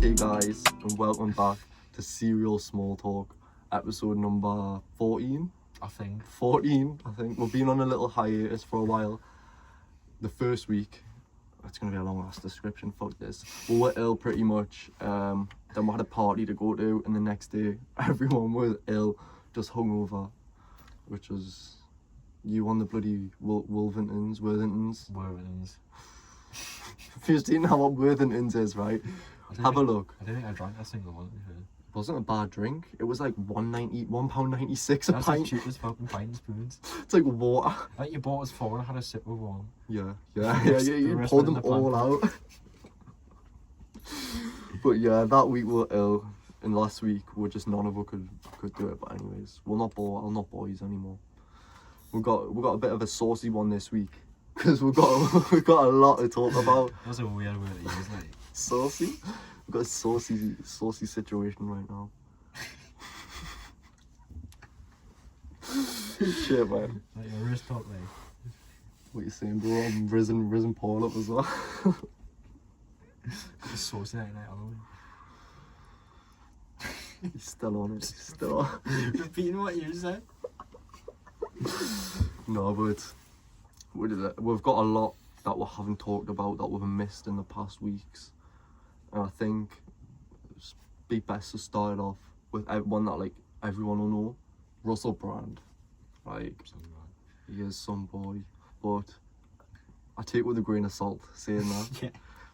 Hey guys, and welcome back to CerealSmallTalk, episode number 14. I think. 14, I think. We've been on a little hiatus for a while. The first week, it's going to be a long ass description, fuck this. We were ill pretty much, then we had a party to go to, and the next day, everyone was ill, just hungover, which was you on the bloody Worthingtons. If you didn't know what Worthingtons is, right? Have a look. I don't think I drank a single one. It wasn't a bad drink. It was like £1.96 a That's pint. the cheapest fucking pint and spoons. It's like water. I think you bought us 4 and I had a sip of one. Yeah. The You rest poured went them in the all out. But yeah, that week we were ill, and last week just none of us could do it. But anyways, I'm not boys anymore. We got a bit of a saucy one this week because we got a lot to talk about. That's a weird word to use, like. Saucy? We've got a saucy situation right now. Shit, man. Like your wrist top, like. What you saying, bro? I'm risen Paul up as well. It's saucy like that, other way. He's still on it. Still on. Repeating what you said. No, but we've got a lot that we haven't talked about that we've missed in the past weeks, and I think it'd be best to start off with one that like everyone will know, Russel Brand. Like, he is some boy, but I take it with a grain of salt saying that. Yeah.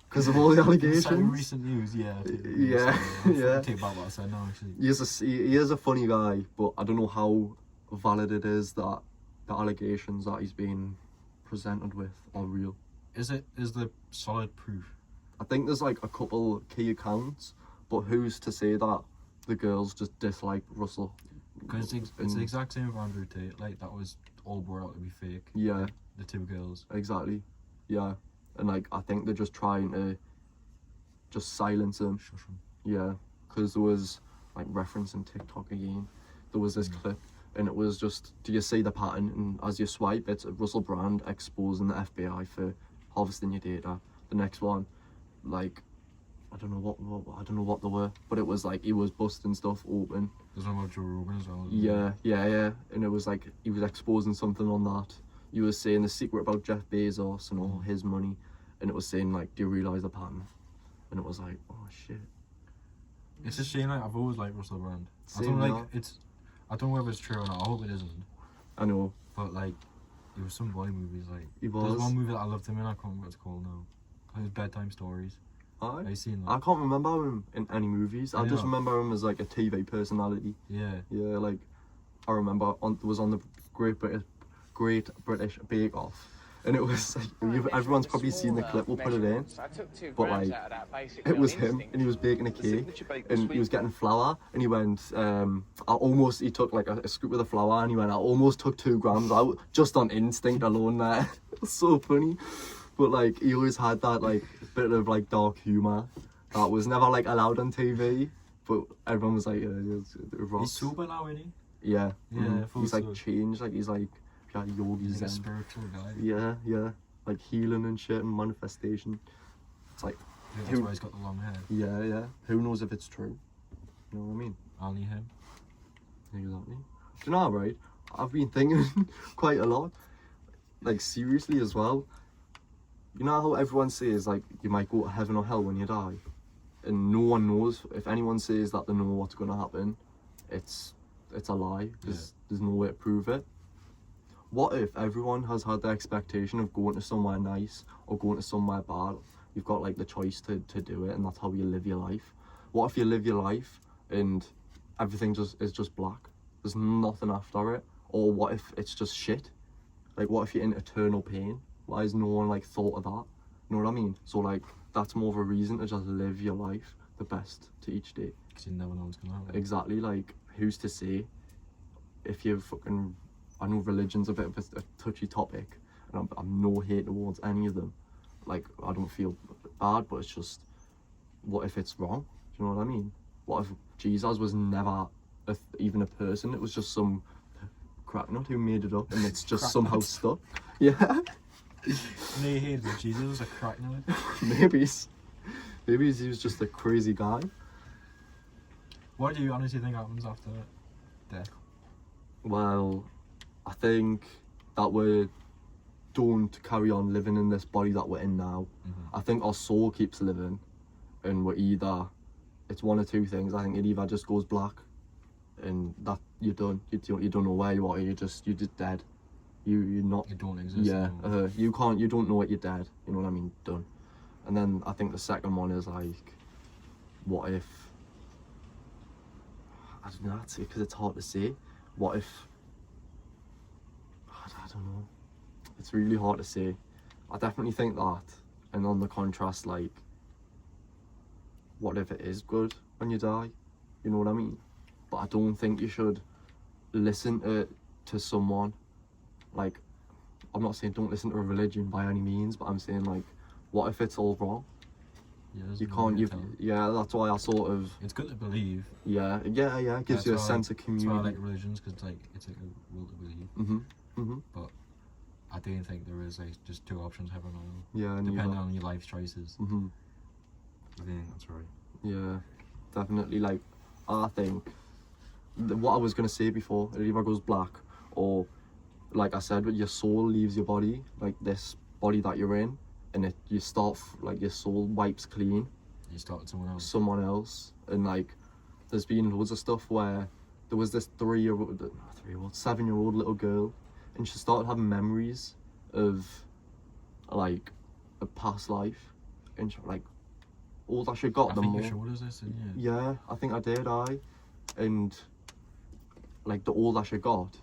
Because of all the allegations. Some recent news, yeah. Yeah. Take back what I said now, actually. He is a funny guy, but I don't know how valid it is that the allegations that he's been presented with are real. Is there solid proof? I think there's like a couple key accounts, but who's to say that the girls just dislike Russell? Because it's the exact same with Andrew Tate. Like, that was all brought out to be fake. Yeah. The 2 girls. Exactly. Yeah. And like, I think they're just trying to just silence him. Shush him. Yeah. Because there was, like, referencing TikTok again, there was this clip, and it was just, do you see the pattern? And as you swipe, it's Russel Brand exposing the FBI for harvesting your data. The next one, like, I don't know what they were, but it was like he was busting stuff open. There's one about Joe Rogan as well. Yeah. And it was like he was exposing something on that. He was saying the secret about Jeff Bezos and all his money, and it was saying like, do you realise the pattern? And it was like, oh shit. It's a shame. Like, I've always liked Russell Brand. I Same don't here. I don't know whether it's true or not. I hope it isn't. I know. But like, there was some boy movies like. He was. There's one movie that I loved him in. I can't remember what it's called now. It was Bedtime Stories. Aye. Have you seen that? I can't remember him in any movies. I just Yeah. remember him as like a TV personality. Yeah. Yeah, like I remember was on the Great British Bake Off, and it was like everyone's probably seen the clip. We'll put it in, but like it was him, and he was baking a cake, and he was getting flour, and he went, he took like a scoop of the flour, and he went, I almost took 2 grams out just on instinct alone. There, it's so funny, but like he always had that like bit of like dark humor that was never like allowed on TV, but everyone was like, He's sober now, isn't he? Yeah. Yeah, He's like changed, like he's like yogi He's zen. a spiritual guy. Yeah. Like healing and shit and manifestation. It's like, I think that's why he's got the long hair. yeah. Who knows if it's true? You know what I mean? Only him. Exactly. Do you know, right? I've been thinking quite a lot. Like, seriously as well. You know how everyone says, like, you might go to heaven or hell when you die? And no one knows. If anyone says that they know what's going to happen, it's a lie. There's no way to prove it. What if everyone has had the expectation of going to somewhere nice or going to somewhere bad? You've got like the choice to do it, and that's how you live your life. What if you live your life and everything is just black? There's nothing after it. Or what if it's just shit? Like, what if you're in eternal pain? Why has no one like thought of that? You know what I mean? So like, that's more of a reason to just live your life the best to each day. Because you never know what's going to happen. Exactly. Like, who's to say? If you're fucking, I know religion's a bit of a touchy topic, and I'm no hate towards any of them. Like, I don't feel bad, but it's just, what if it's wrong? Do you know what I mean? What if Jesus was never even a person? It was just some cracknut who made it up, and it's just somehow stuck. Yeah. No, you hated that Jesus was a crack nut. Maybe. Maybe he was just a crazy guy. What do you honestly think happens after death? Well, I think that we're doomed to carry on living in this body that we're in now. I think our soul keeps living, and we're either, it's one or two things. I think it either just goes black, and that you're done. You don't know where you are. You're just dead. You're not. You don't exist. Yeah. Anymore. You don't know what you're dead. You know what I mean? Done. And then I think the second one is like, what if? I don't know, because it's hard to say. What if? I don't know. It's really hard to say. I definitely think that. And on the contrast, like, what if it is good when you die? You know what I mean? But I don't think you should listen to someone. Like, I'm not saying don't listen to a religion by any means, but I'm saying, like, what if it's all wrong? Yeah, You can't. Yeah, that's why I sort of. It's good to believe. Yeah. It gives you a sense of community. That's why I like religions, because it's like a will to believe. But I do think there is like just two options, heaven or hell. Yeah, depending on your life's choices. I think that's right. Yeah, definitely. Like, I think what I was gonna say before, it either goes black or, like I said, your soul leaves your body, like this body that you're in, and you start like your soul wipes clean. You start with someone else. Someone else, and like, there's been loads of stuff where there was this 7-year-old little girl, and she started having memories of like a past life, and she, like, all that she got. I think you showed us this, didn't you? Yeah, I think I did. And like the older she got,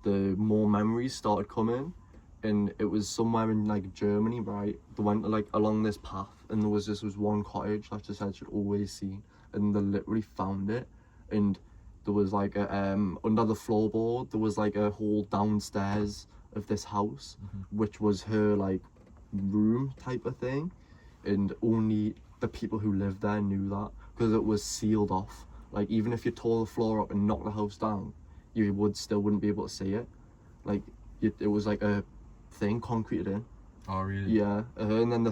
the more memories started coming, and it was somewhere in like Germany, right? They went like along this path, and there was one cottage that she said she'd always seen, and they literally found it, and there was like a under the floorboard there was like a whole downstairs of this house, which was her like room type of thing, and only the people who lived there knew that, because it was sealed off. Like, even if you tore the floor up and knocked the house down, you wouldn't be able to see it. Like, it was like a thing concreted in. Oh really? Yeah. And then they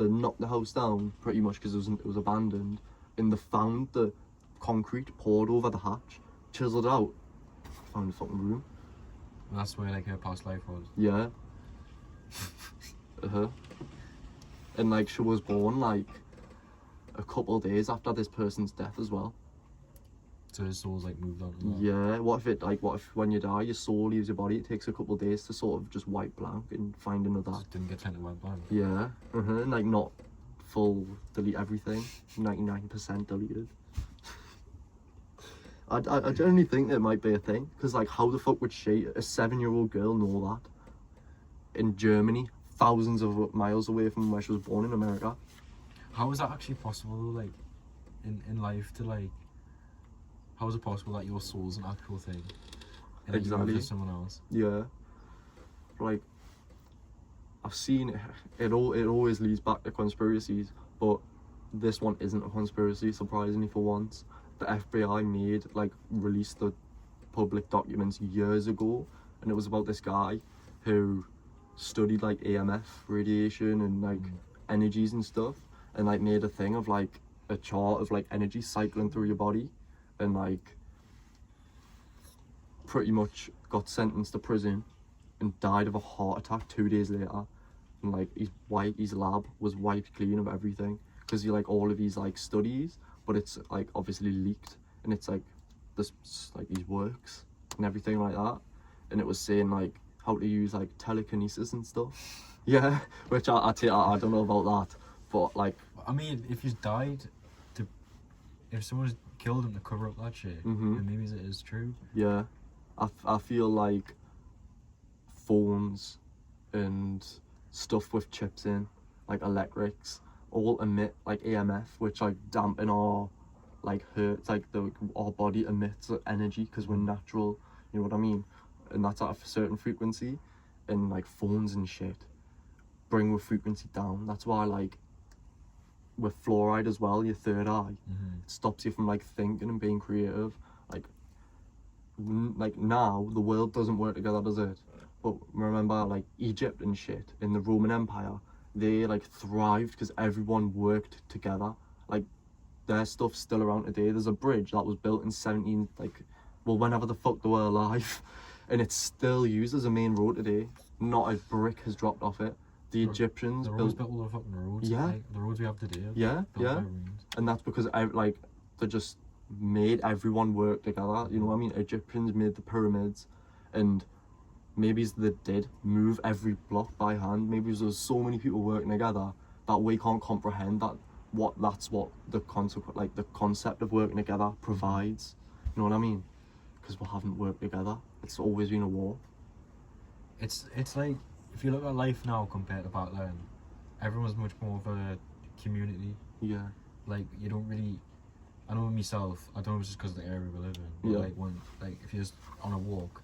knocked the house down pretty much because it was abandoned, and they found the concrete poured over the hatch, chiseled out, found the fucking room. And that's where like her past life was. Yeah. And like, she was born like a couple of days after this person's death as well. So his soul's like moved on. Yeah. What if when you die, your soul leaves your body? It takes a couple of days to sort of just wipe blank and find another. Just didn't get time to wipe blank. Yeah. And like, not full delete everything. 99% deleted. I generally think that might be a thing, because like, how the fuck would a 7-year-old girl know that in Germany, thousands of miles away from where she was born in America? How is that actually possible, like, in life to like? How is it possible that your soul's an actual thing? And Exactly. For someone else. Yeah. Like, I've seen it always leads back to conspiracies, but this one isn't a conspiracy, surprisingly, for once. The FBI released the public documents years ago, and it was about this guy who studied like EMF radiation and like energies and stuff, and like made a thing of like a chart of like energy cycling through your body, and like pretty much got sentenced to prison and died of a heart attack 2 days later. And like, his lab was wiped clean of everything, because you like all of these like studies, but it's like obviously leaked, and it's like this like these works and everything like that, and it was saying like how to use like telekinesis and stuff. Yeah, which I don't know about that, but like, I mean, if he's died, if someone's killed him to cover up that shit, then maybe it is true. Yeah, I feel like phones and stuff with chips in, like electrics, all emit like EMF, which like dampen our like hurts, like our body emits energy because we're natural, you know what I mean? And that's at a certain frequency, and like phones and shit bring the frequency down. That's why like with fluoride as well, your third eye, it stops you from like thinking and being creative. Like now the world doesn't work together, does it? But remember like Egypt and shit in the Roman Empire, they like thrived because everyone worked together. Like their stuff's still around today. There's a bridge that was built in 17 whenever the fuck they were alive, and it's still used as a main road today. Not a brick has dropped off it. The Egyptians the roads built all the fucking roads. Yeah. Like, the roads we have today. Yeah, yeah. And that's because they just made everyone work together. You know what I mean? Egyptians made the pyramids, and maybe they did move every block by hand. Maybe there's so many people working together that we can't comprehend that's what the concept of working together provides. You know what I mean? Because we haven't worked together. It's always been a war. It's like, if you look at life now compared to back then, everyone's much more of a community. Yeah. Like, you don't really, I know myself, I don't know if it's just because of the area we live in, but like if you're just on a walk,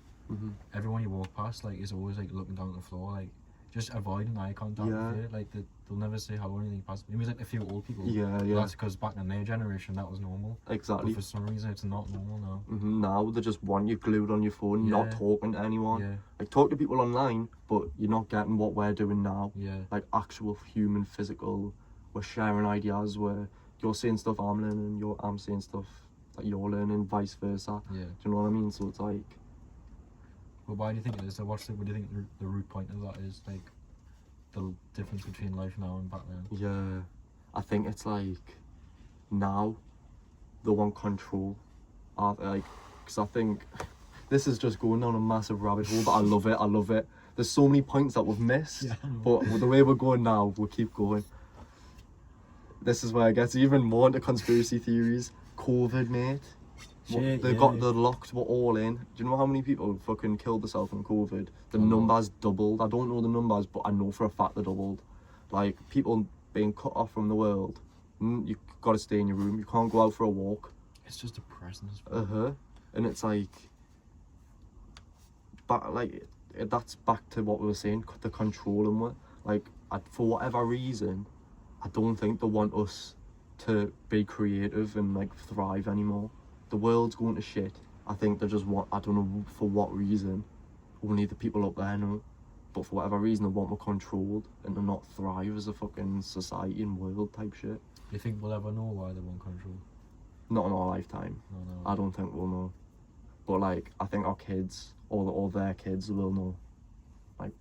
everyone you walk past is always like looking down at the floor, like just avoiding eye contact with you. Like they'll never say hello or anything past. Maybe it's like a few old people. Yeah. That's because back in their generation that was normal. Exactly. But for some reason it's not normal now. Now they just want you glued on your phone, not talking to anyone. Yeah. Like talk to people online, but you're not getting what we're doing now. Yeah. Like actual human, physical. We're sharing ideas where you're saying stuff I'm learning, I'm saying stuff that you're learning, vice versa. Yeah. Do you know what I mean? So it's like. But why do you think it is? What do you think the root point of that is? Like the difference between life now and back then? Yeah, I think it's like now they want control. Because I think this is just going down a massive rabbit hole, but I love it. There's so many points that we've missed, but with the way we're going now, we'll keep going. This is where it gets even more into conspiracy theories. COVID, mate. Got the locked, we're all in. Do you know how many people fucking killed themselves from COVID? The numbers doubled. I don't know the numbers, but I know for a fact they doubled. Like, people being cut off from the world. You've got to stay in your room. You can't go out for a walk. It's just depressing as well. And it's like... But, like, that's back to what we were saying, the controlling one. Like, for whatever reason, I don't think they want us to be creative and, like, thrive anymore. The world's going to shit. I think they just want, I don't know for what reason, only the people up there know, but for whatever reason they want more controlled and to not thrive as a fucking society and world type shit. Do you think we'll ever know why they want control? Not in our lifetime. No. I don't think we'll know. But like, I think our kids, or their kids will know. Like,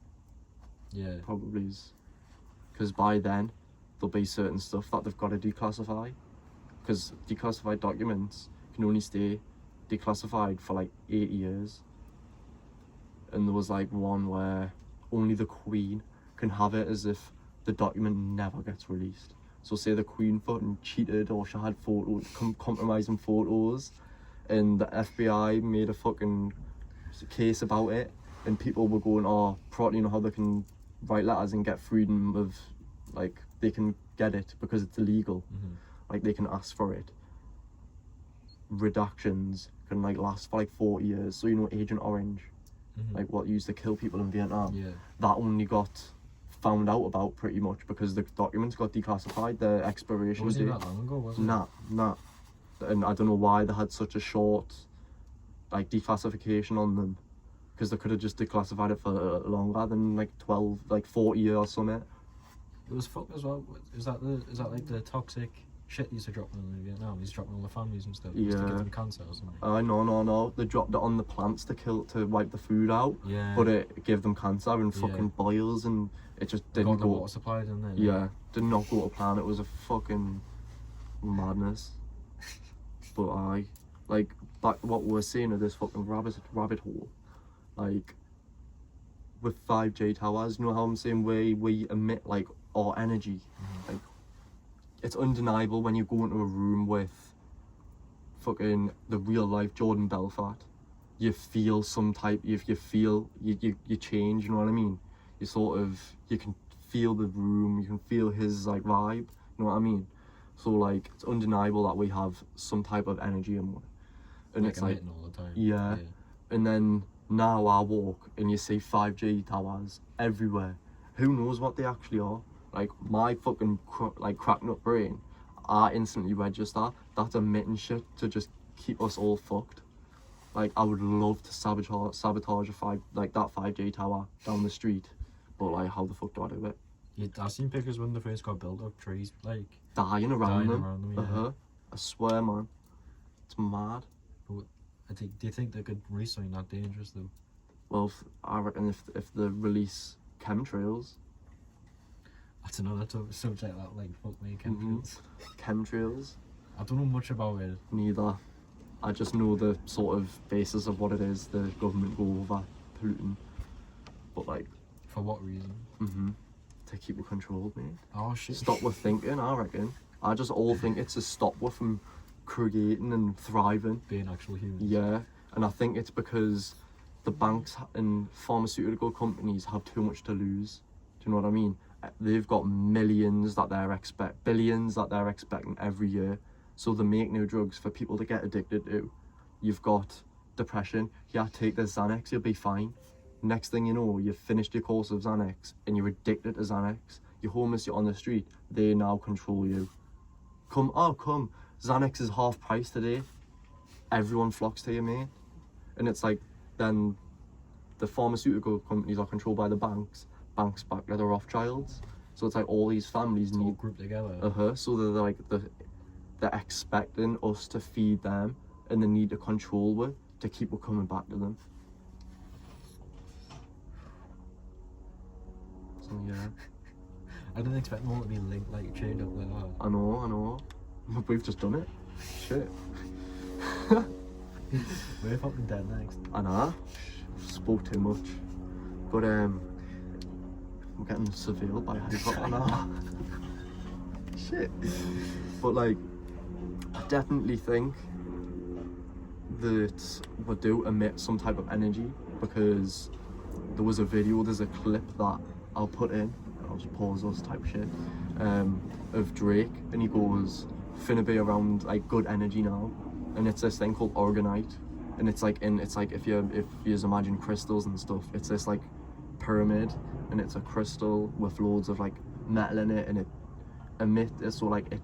yeah, probably is. Because by then, there'll be certain stuff that they've got to declassify. Because declassified documents can only stay declassified for like 8 years, and there was like one where only the Queen can have it as if the document never gets released. So say the Queen fucking cheated or she had compromising photos, and the FBI made a fucking case about it, and people were going, you know how they can write letters and get freedom of, like, they can get it because it's illegal. Like, they can ask for it. Redactions can like last for like 40 years. So, you know, Agent Orange, like what used to kill people in Vietnam, that only got found out about pretty much because the documents got declassified, the expiration date. Wasn't that long ago, was it? Nah. And I don't know why they had such a short like declassification on them, because they could have just declassified it for longer than like 40 years or something. It was fucked as well. Is that like the toxic shit used to drop on in Vietnam? He's dropping all the families and stuff. Used to give them cancer or something. No. They dropped it on the plants to wipe the food out. Yeah. But it gave them cancer and fucking boils, and it just didn't go. Water supply, didn't it? Yeah, did not go to plan. It was a fucking madness. But back what we were saying of this fucking rabbit hole, like with 5G towers, you know how I'm saying we emit like our energy, like. It's undeniable when you go into a room with fucking the real life Jordan Belfort, you feel some type, you change, you know what I mean? You can feel the room, you can feel his like vibe, you know what I mean? So like, it's undeniable that we have some type of energy in one. And it's like, all the time. Yeah. And then now I walk and you see 5G towers everywhere. Who knows what they actually are? Like, my fucking cracking up brain, I instantly register that's emitting shit to just keep us all fucked. Like, I would love to sabotage that 5G tower down the street, but like, how the fuck do I do it? Yeah, I've seen pictures when they first got built of trees, like dying around them. Yeah. I swear, man, it's mad. But do you think they could release something that dangerous though? Well, I reckon if they release chemtrails. That's another subject that, like, fuck me, chemtrails. Chemtrails. I don't know much about it. Neither. I just know the sort of basis of what it is. The government go over polluting, but like. For what reason? To keep it controlled, mate. Oh shit. Stop with thinking, I reckon. I just all think it's to stop with from creating and thriving. Being actual humans. Yeah, and I think it's because the banks and pharmaceutical companies have too much to lose. Do you know what I mean? They've got billions that they're expecting every year. So they make new drugs for people to get addicted to. You've got depression. Yeah, take this Xanax, you'll be fine. Next thing you know, you've finished your course of Xanax and you're addicted to Xanax. You're homeless, you're on the street. They now control you. Come. Xanax is half price today. Everyone flocks to you, mate. And it's like, then the pharmaceutical companies are controlled by the banks. Banks back by the Rothschilds. So it's like all these families all grouped together. So they're like, they're expecting us to feed them, and they need to control it to keep it coming back to them. So yeah. I didn't expect them all to be linked, like, chained up like that. I know. We've just done it. Shit. We're fucking dead next. I know. Spoke too much. But I'm getting surveilled by helicopter. I know. Shit. But like, I definitely think that we do emit some type of energy, because there's a clip that I'll put in, I'll just pause us type shit, of Drake, and he goes, finna be around like good energy now, and it's this thing called orgonite, and it's like if you imagine crystals and stuff, it's this like pyramid, and it's a crystal with loads of like metal in it, and it emits, so like it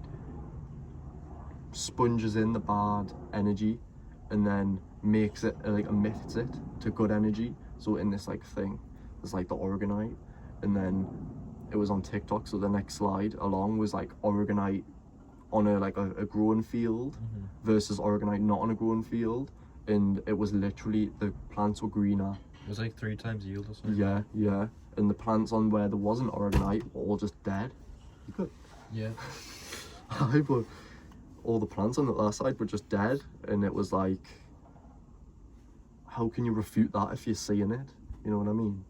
sponges in the bad energy and then makes it like emits it to good energy. So in this like thing, there's like the orgonite, and then it was on TikTok, so the next slide along was like orgonite on a growing field versus orgonite not on a growing field, and it was literally, the plants were greener. It was like 3 times yield or something. Yeah, and the plants on where there wasn't orgonite were all just dead. You could. Yeah. But all the plants on the other side were just dead, and it was like, how can you refute that if you're seeing it? You know what I mean?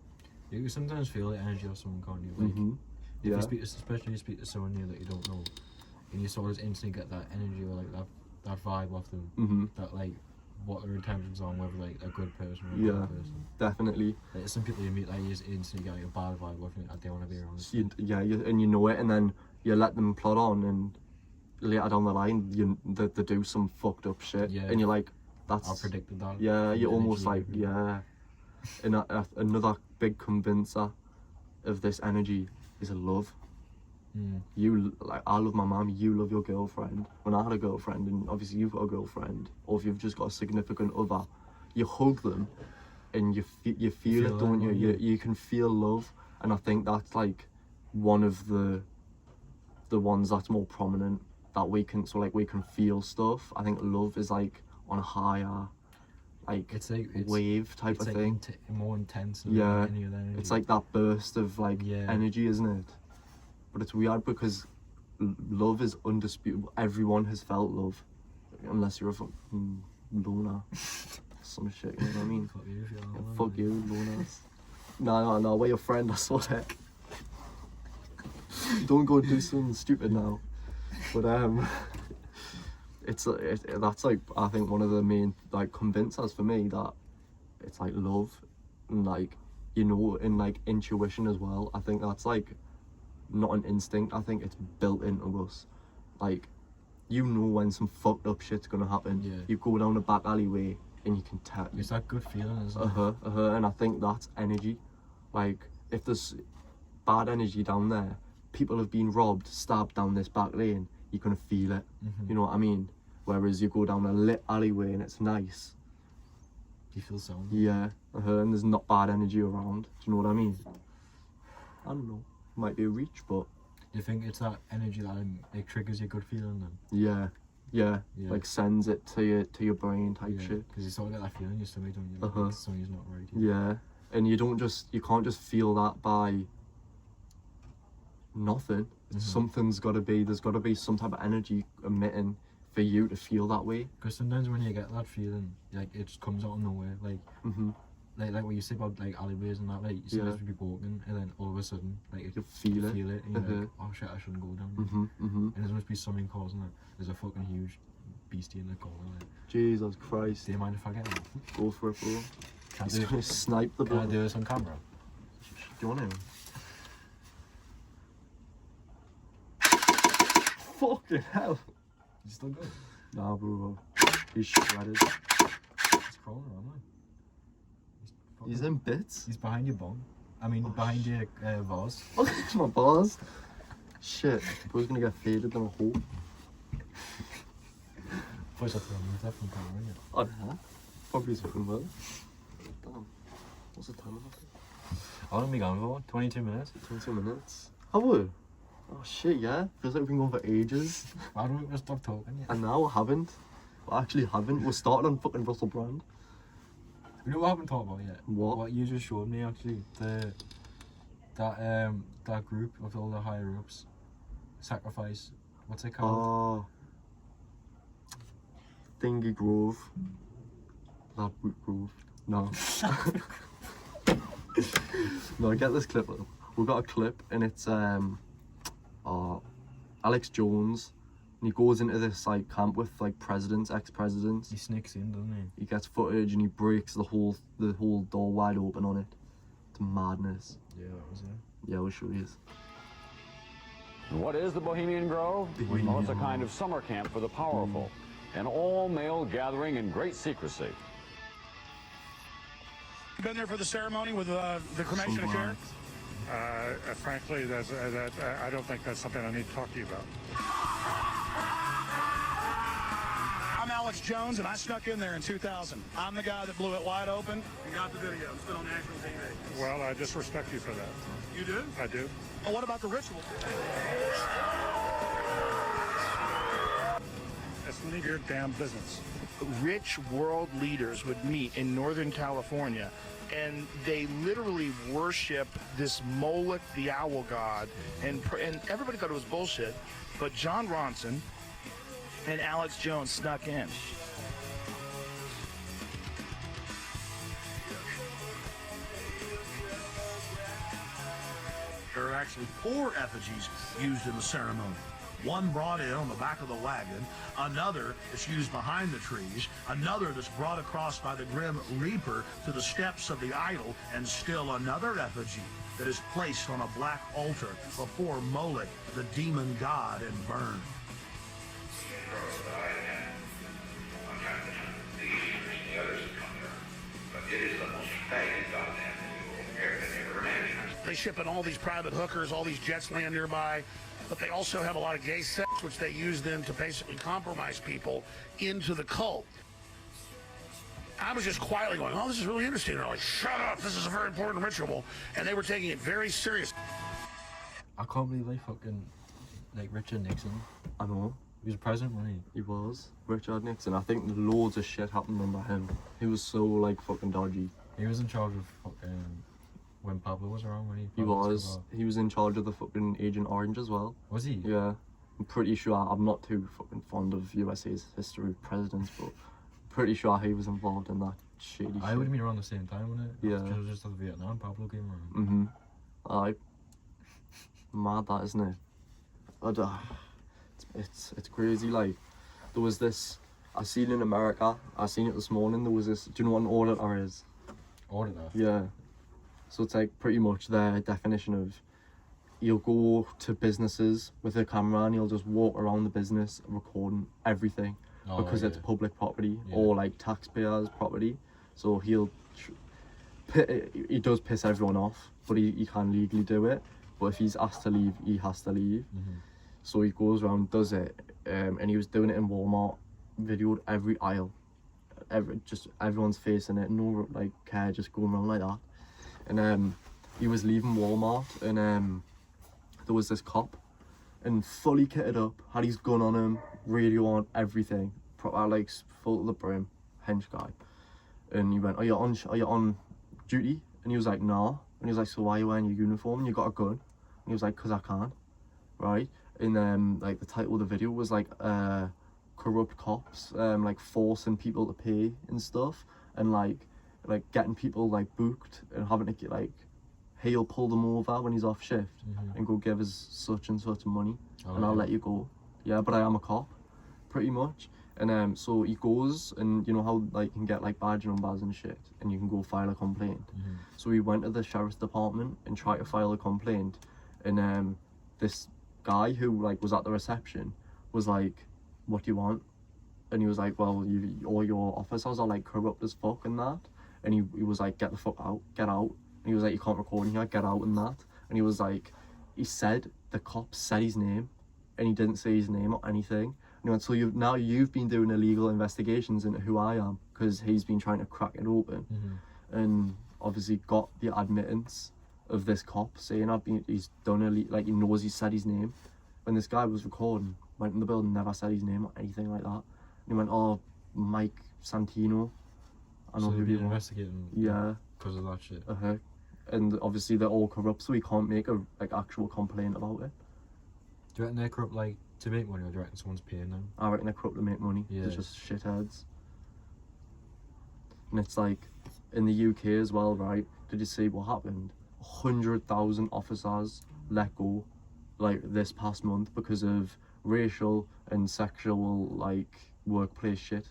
You can sometimes feel the energy of someone, can't you? Like, yeah. Especially if you speak to someone new that you don't know, and you sort of instantly get that energy or like that vibe off them. That like what their intentions are, whether like a good person or a bad person. Definitely. Like some people you meet, like you just instantly get like a bad vibe off them. Like, they want to be around. And you know it, and then you let them plod on, and later down the line, they do some fucked up shit, and you're like, that's. I predicted that. Yeah, you're almost like, And another big convincer of this energy is love. You, like, I love my mum, you love your girlfriend. When I had a girlfriend, and obviously you've got a girlfriend, or if you've just got a significant other, you hug them and you feel it, don't you? You can feel love, and I think that's like one of the ones that's more prominent, that we can feel stuff. I think love is like on a higher, like, it's wave type of thing. More intense than any other energy. It's like that burst of like energy, isn't it? But it's weird because love is undisputable. Everyone has felt love, unless you're a fucking loner. Some shit, you know what I mean? Fuck you, fuck you, loners. No, we're your friend, I swear. Don't go do something stupid now. But that's like, I think one of the main like convincers for me, that it's like love, and like, you know, and like intuition as well. I think that's like not an instinct, I think it's built into us. Like, you know when some fucked up shit's gonna happen. You go down a back alleyway and you can tell. It's that good feeling, isn't it? And I think that's energy. Like, if there's bad energy down there, people have been robbed, stabbed down this back lane, you can feel it. You know what I mean? Whereas you go down a lit alleyway and it's nice, you feel sound. And there's not bad energy around. Do you know what I mean? I don't know. might be a reach, but Do you think it's that energy that like triggers your good feeling then? yeah, Yeah. like sends it to your brain type shit. Because you sort of get that feeling in your stomach, don't you? Like, Uh-huh. something's not right. Yeah, and you can't just feel that by nothing. There's got to be some type of energy emitting for you to feel that way. Because sometimes when you get that feeling, like it just comes out of nowhere. Like, like what you say about like alleyways and that. Like you see those people walking, and then all of a sudden, like You feel it. and you're like, oh shit, I shouldn't go down here. And there must be something causing it. There's a fucking huge beastie in the corner. Like, Jesus Christ. do you mind if I get it? Go for it, bro. Can He's gonna snipe the Can I ball. do this on camera? Do you want to? Fucking hell. Is it still good? Nah, bro. He's shredded. He's crawling around, man. He's in bits. He's behind your bong. I mean, behind your vase. Look at my balls. Shit. Bro's gonna get faded than a hole. Push up to remove that from camera, innit? Oh, yeah. Probably fucking well. Damn. What's the time of it? How long have we gone for? 22 minutes? 22 minutes. Have we? Oh shit, yeah. Feels like we've been going for ages. Why don't we just stop talking yet? And now we haven't. We actually haven't. We're starting on fucking Russel Brand. You know what I haven't talked about yet? What? What you just showed me actually. That group of all the higher ups. Sacrifice. What's it called? Oh. Dingy Grove. Ladbrook Grove. No. No, get this clip. We've got a clip and it's Alex Jones, and he goes into this like camp with like presidents, ex-presidents. He sneaks in, doesn't he? He gets footage and he breaks the whole door wide open on it. It's madness. Yeah, that was it. Yeah, we'll show you. What is the Bohemian Grove? Well, it's a kind of summer camp for the powerful. An all-male gathering in great secrecy. Been there for the ceremony with the cremation of Kyra? Frankly, I don't think that's something I need to talk to you about. I'm Alex Jones, and I snuck in there in 2000. I'm the guy that blew it wide open and got the video. It's been on national TV. Well, I just respect you for that. You do? I do. Well, what about the ritual? It's none of your damn business. Rich world leaders would meet in Northern California, and they literally worship this Moloch, the owl god, and everybody thought it was bullshit, but John Ronson and Alex Jones snuck in. There are actually 4 effigies used in the ceremony. One brought in on the back of the wagon, another that's used behind the trees, another that's brought across by the Grim Reaper to the steps of the idol, and still another effigy that is placed on a black altar before Moloch, the demon god, and burned. They ship in all these private hookers, all these jets land nearby, but they also have a lot of gay sex, which they use then to basically compromise people into the cult. I was just quietly going, oh, this is really interesting. They're like, shut up, this is a very important ritual. And they were taking it very serious. I can't believe they fucking, like, Richard Nixon. I know. He was president, wasn't he? He was. Richard Nixon. I think loads of shit happened under him. He was so, like, fucking dodgy. He was in charge of fucking, when Pablo was around, when He was. He was in charge of the fucking Agent Orange as well. Was he? Yeah. I'm pretty sure. I'm not too fucking fond of USA's history of presidents, but I'm pretty sure he was involved in that shady shit. I would have been around the same time, wouldn't it? Yeah. Because it was just after Vietnam, Pablo came around. Aye. Mad that, isn't it? But, it's crazy. Like, there was this. I seen in America. I seen it this morning. There was this. Do you know what an auditor is? Auditor? Yeah. So it's like pretty much their definition of, he'll go to businesses with a camera and he'll just walk around the business recording everything because it's public property or like taxpayers' property. So he does piss everyone off, but he can legally do it. But if he's asked to leave, he has to leave. So he goes around, does it, and he was doing it in Walmart, videoed every aisle, just everyone's face in it, no like care, just going around like that. And he was leaving Walmart, and there was this cop, and fully kitted up, had his gun on him, radio on, everything, proper like full to the brim, hench guy. And he went, are you on duty? And he was like, no. And he was like, so why are you wearing your uniform and you got a gun? And he was like, because I can, right? And like the title of the video was like, corrupt cops, like forcing people to pay and stuff, and like getting people like booked and having to get like, he'll pull them over when he's off shift and go give us such and such money, and I'll let you go. Yeah, but I am a cop, pretty much. And so he goes, and you know how like you can get like badge numbers and shit, and you can go file a complaint. So he went to the sheriff's department and tried to file a complaint, and this guy who like was at the reception was like, what do you want? And he was like, well, all your officers are like corrupt as fuck and that. And he was like, get the fuck out, get out. And he was like, you can't record in here, get out and that. And he was like, the cop said his name, and he didn't say his name or anything. And he went, so you've been doing illegal investigations into who I am, because he's been trying to crack it open. And obviously got the admittance of this cop saying he's done like he knows he said his name. When this guy was recording, went in the building, never said his name or anything like that. And he went, oh, Mike Santino. I know so who they've he been was. investigating because of that shit. And obviously they're all corrupt, so he can't make a like actual complaint about it. Do you reckon they're corrupt like to make money, or do you reckon someone's paying them? I reckon they're corrupt to make money. Yeah. They're just shitheads. And it's like, in the UK as well, right? Did you see what happened? 100,000 officers let go, like this past month, because of racial and sexual like workplace shit.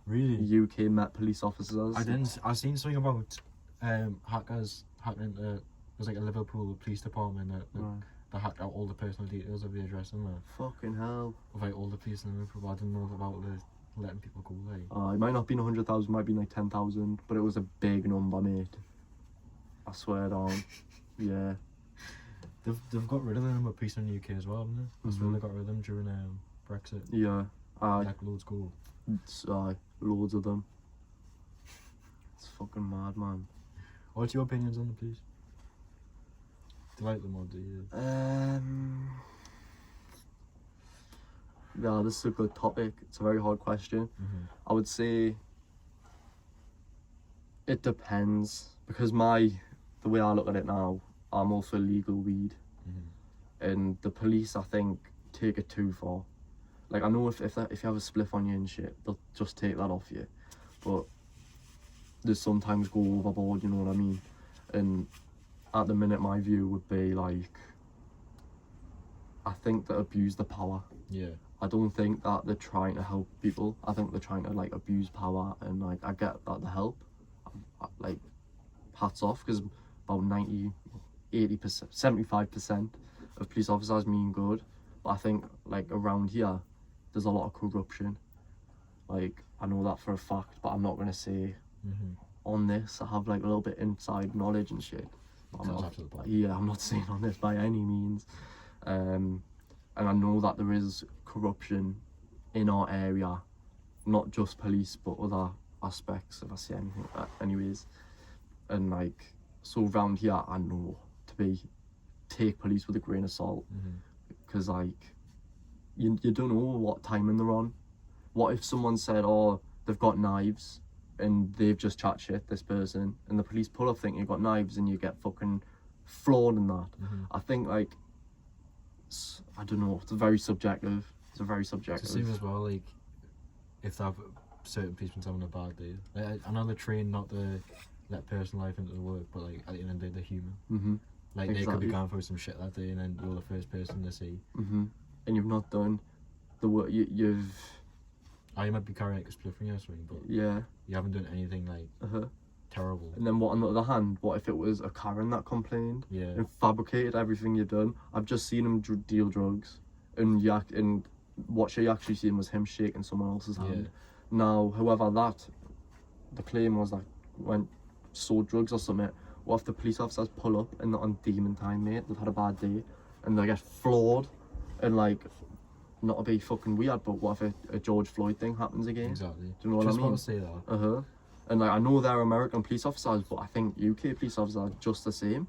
Really? UK Met police officers. I seen something about hackers hacking into, it was like a Liverpool police department that hacked out all the personal details of the address and that. Fucking hell. Of like all the police in Liverpool. I didn't know about the letting people go like. It might not be 100,000, might be like 10,000, but it was a big number, mate. I swear down. Yeah. They've got rid of the number of police in the UK as well, haven't they? That's why they got rid of them during Brexit. Yeah. Like loads go. Loads of them. It's fucking mad, man. What's your opinions on the police? Do you like them or do you? Yeah, this is a good topic. It's a very hard question. I would say it depends, because the way I look at it now, I'm also legal weed, and the police, I think, take it too far. Like, I know if you have a spliff on you and shit, they'll just take that off you, but they sometimes go overboard, you know what I mean? And at the minute, my view would be like, I think they abuse the power. Yeah. I don't think that they're trying to help people. I think they're trying to like abuse power, and like I get that the help, like hats off, because about 90, 80%, 75% of police officers mean good, but I think like around here there's a lot of corruption. Like, I know that for a fact, but I'm not gonna say on this. I have like a little bit inside knowledge and shit. I'm not saying on this by any means. And I know that there is corruption in our area, not just police but other aspects, if I say anything like that, anyways. And like, so around here I know to take police with a grain of salt, because like you don't know what timing they're on. What if someone said, oh, they've got knives, and they've just chat shit, this person, and the police pull up thinking you've got knives, and you get fucking flawed in that. I think like, I don't know, it's very subjective. It's the same as well, like, if they have certain policemen having a bad day. Like, I know they're trained not to let personal life into the work, but like, at the end of the day, they're human. Like, they could be going through some shit that day, and then you're the first person to see. And you've not done the work, you've... You might be carrying a spliff or something, but yeah, you haven't done anything like terrible. And then what, on the other hand, what if it was a Karen that complained and fabricated everything you've done? I've just seen him deal drugs, and what she actually seen was him shaking someone else's hand. Now, however, the claim was that went sold drugs or something. What if the police officers pull up and they're on demon time, mate? They've had a bad day, and they get floored, and like, not to be fucking weird, but what if a George Floyd thing happens again? Exactly. Do you know what I mean? Just want to say that. And like, I know they're American police officers, but I think UK police officers are just the same.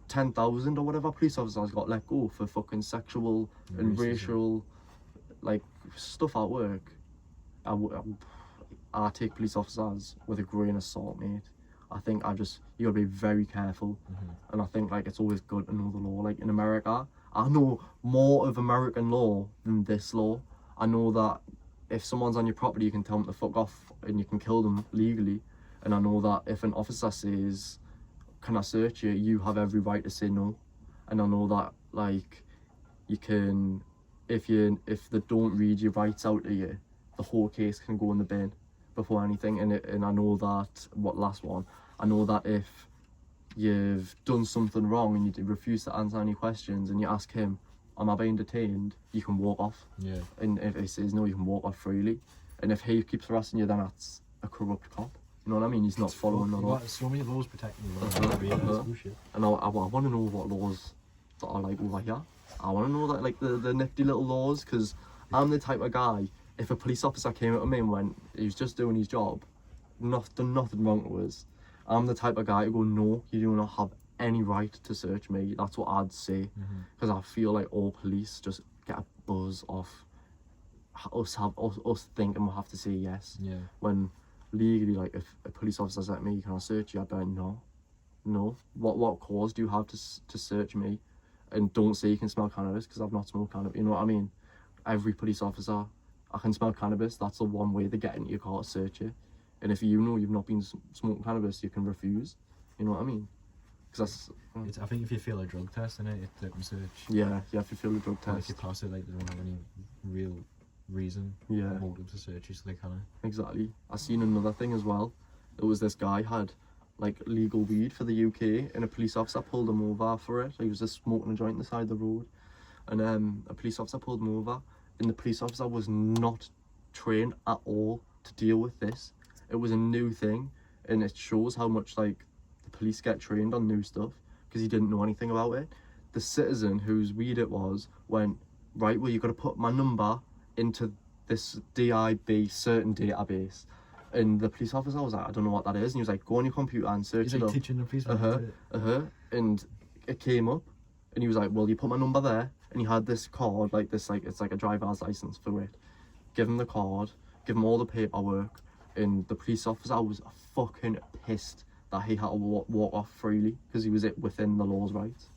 10,000 or whatever police officers got let go for fucking sexual and racial, like, stuff at work. I take police officers with a grain of salt, mate. I think you gotta be very careful. And I think, like, it's always good to know the law. Like, in America, I know more of American law than this law. I know that if someone's on your property, you can tell them to fuck off and you can kill them legally. And I know that if an officer says, can I search you, you have every right to say no. And I know that, like, you can, if they don't read your rights out to you, the whole case can go in the bin before anything. And I know that, I know that if you've done something wrong and you refuse to answer any questions and you ask him, am I being detained, you can walk off. Yeah. And if he says no, you can walk off freely. And if he keeps harassing you, then that's a corrupt cop. You know what I mean? He's not following the law. So many laws protecting you. And I want to know what laws that are like over here. I want to know that, like, the nifty little laws, because I'm the type of guy, if a police officer came up to me and went, he was just doing his job, done nothing wrong to us, I'm the type of guy to go, no, you do not have any right to search me. That's what I'd say, because I feel like all police just get a buzz off us thinking we'll have to say yes. Yeah. When legally, like, if a police officer's at me, can I search you? I'd be like, no. What cause do you have to search me? And don't say you can smell cannabis, because I've not smoked cannabis. You know what I mean? Every police officer, I can smell cannabis. That's the one way they get into your car to search you. And if you know you've not been smoking cannabis, you can refuse. You know what I mean? Because that's. I think if you fail a drug test in it, they can search. Yeah, you have to fail the drug Or if test. you pass it, like, they don't have any real reason, motive to search you, so they can't. Exactly. I seen another thing as well. It was this guy had, like, legal weed for the UK, and a police officer pulled him over for it. He was just smoking a joint on the side of the road, and a police officer pulled him over, and the police officer was not trained at all to deal with this. It was a new thing, and it shows how much, like, the police get trained on new stuff, because he didn't know anything about it. The citizen whose weed it was went, right, well, you've got to put my number into this DIB certain database. And the police officer was like, I don't know what that is. And he was like, go on your computer and search He's it like up. teaching the police. And it came up, and he was like, well, you put my number there. And he had this card, like this, like, it's like a driver's license for it. Give him the card, give him all the paperwork, and the police officer was fucking pissed that he had to walk off freely, because he was within the law's rights.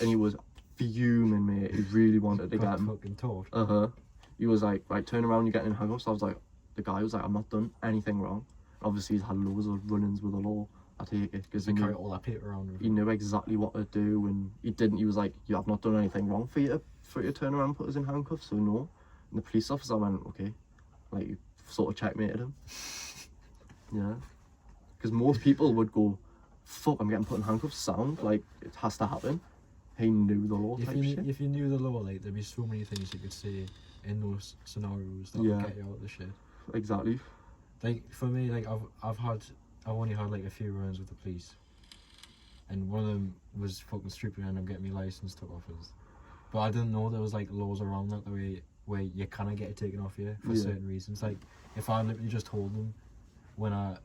And he was fuming, mate. He really wanted to get him. Fucking taught. He was like, right, turn around, you're getting in handcuffs. I was like, the guy was like, I've not done anything wrong. Obviously, he's had loads of run-ins with the law. I take it, because They carry all that paper around with he knew exactly what to do, and he didn't. He was like, you have not done anything wrong for you to turn around and put us in handcuffs, so no. And the police officer went, okay, like, you sort of checkmated him. Yeah, because most people would go, fuck, I'm getting put in handcuffs, sound like it has to happen. He knew the law type shit. If you knew the law, like, there'd be so many things you could say in those scenarios that would get you out of the shit. Exactly. Like, for me, like, I've only had like a few runs with the police, and one of them was fucking stupid and I'm getting my license took off us. But I didn't know there was, like, laws around that where you kind of get it taken off you for certain reasons. Like, if I literally just told them when I'd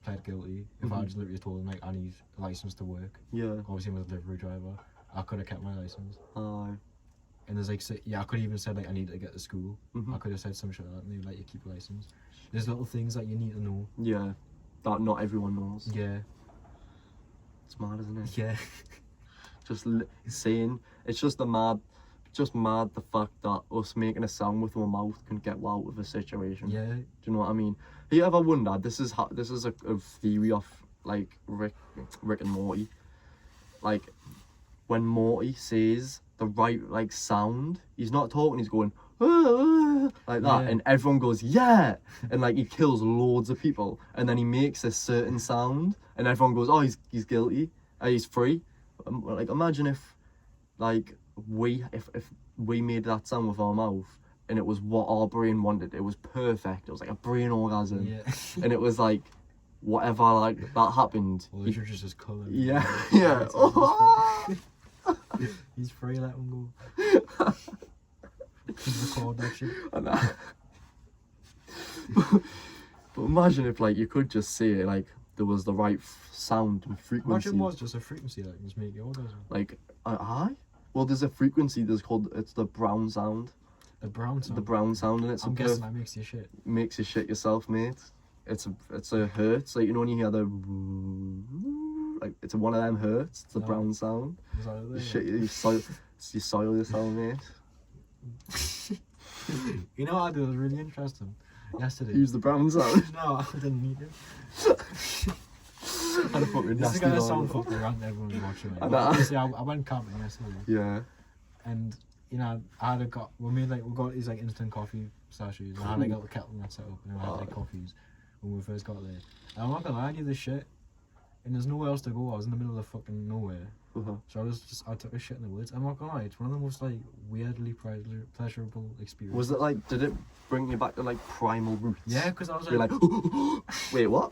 pled guilty, if I just literally told them, like, I need a license to work, obviously I'm a delivery driver, I could have kept my license. And there's, like, I could have even said, like, I need to get to school. I could have said some shit like that, and they'd let you keep a license. There's little things that you need to know. Yeah, that not everyone knows. Yeah. It's mad, isn't it? Yeah. Just saying, it's just mad the fact that us making a sound with our mouth can get you out of a situation. Yeah. Do you know what I mean? Have you ever wondered, this is a theory of, like, Rick and Morty. Like, when Morty says the right, like, sound, he's not talking, he's going, like that, and everyone goes, yeah, and, like, he kills loads of people, and then he makes a certain sound, and everyone goes, oh, he's guilty, he's free. Like, imagine if, like, if we made that sound with our mouth, and it was what our brain wanted. It was perfect. It was like a brain orgasm. Yeah. And it was like, whatever, like, that happened. Well, the church is just colour. Yeah, yeah. He's free, let him go. Just record that shit. But imagine if, like, you could just say, like, there was the right sound and frequency. Imagine it was just a frequency that just make your orgasm. Like, aye? Well, there's a frequency it's the brown sound. The brown sound. The brown sound, and it's I'm guessing that makes you shit. Makes you shit yourself, mate. It's a hertz, like, you know when you hear the, like, it's one of them hertz. It's the brown sound. Is that it there? You soil yourself, mate. You know what I did? It was really interesting. Yesterday. Use the brown sound. No, I didn't need it. Had a fucking This is nasty gonna noise. sound fucking around everyone's watching it. I know. But obviously, I went camping yesterday, Yeah. and you know, I had we got these like instant coffee sachets, and I had like a little kettle and that set up, and I had like coffees when we first got there. And I'm not gonna lie, I knew this shit, and there's nowhere else to go. I was in the middle of fucking nowhere, so I took a shit in the woods. I'm not gonna lie, it's one of the most like weirdly pleasurable experiences. Was it like, did it bring you back to like primal roots? Yeah, because I was You're like, like, wait, what?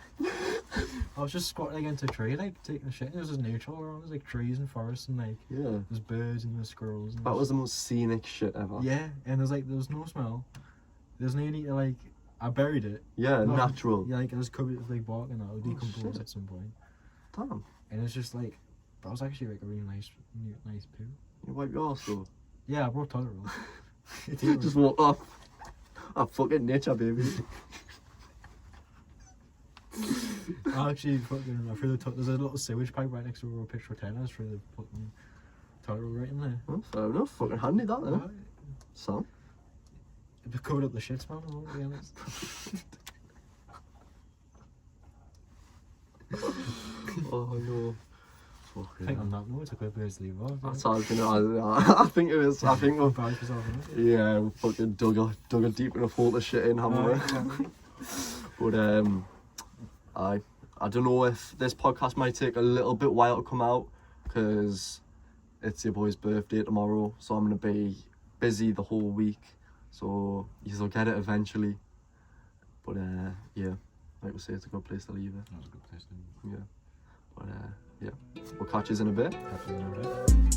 I was just squatting against a tree, like taking a shit. And it was just neutral around. There's like trees and forests and like there's birds and there's squirrels. And That was the most scenic shit ever. yeah, and there was no smell. There's no need to like. I buried it. Yeah, Not- natural. Yeah, like it was covered with like bark and that would decompose shit. at some point. Damn. And it's just like that was actually like a really nice poo. You wipe your arse though. Yeah, I brought toilet roll. Just walk off. Oh, fucking nature, baby. I actually fucking I threw there's a little sewage pipe right next to where we pitched for tennis. Threw the fucking toilet roll right in there. Well, fair enough. Fucking handy that, then. Right. So. It covered up the shit smell as well, to be honest. Oh no. I Fucking think on that note, it's a good place to leave off. That's how I was gonna. I think it was. I think we'll. Embarrass yourself enough. Yeah, we fucking dug a deep enough hole to shit in, haven't we? But I don't know if this podcast might take a little bit while to come out because it's your boy's birthday tomorrow, so I'm gonna be busy the whole week. So you'll get it eventually. But yeah, like we say, it's a good place to leave it. That was a good place to leave. Yeah. But yeah, we'll catch you in a bit. Catch you in a bit.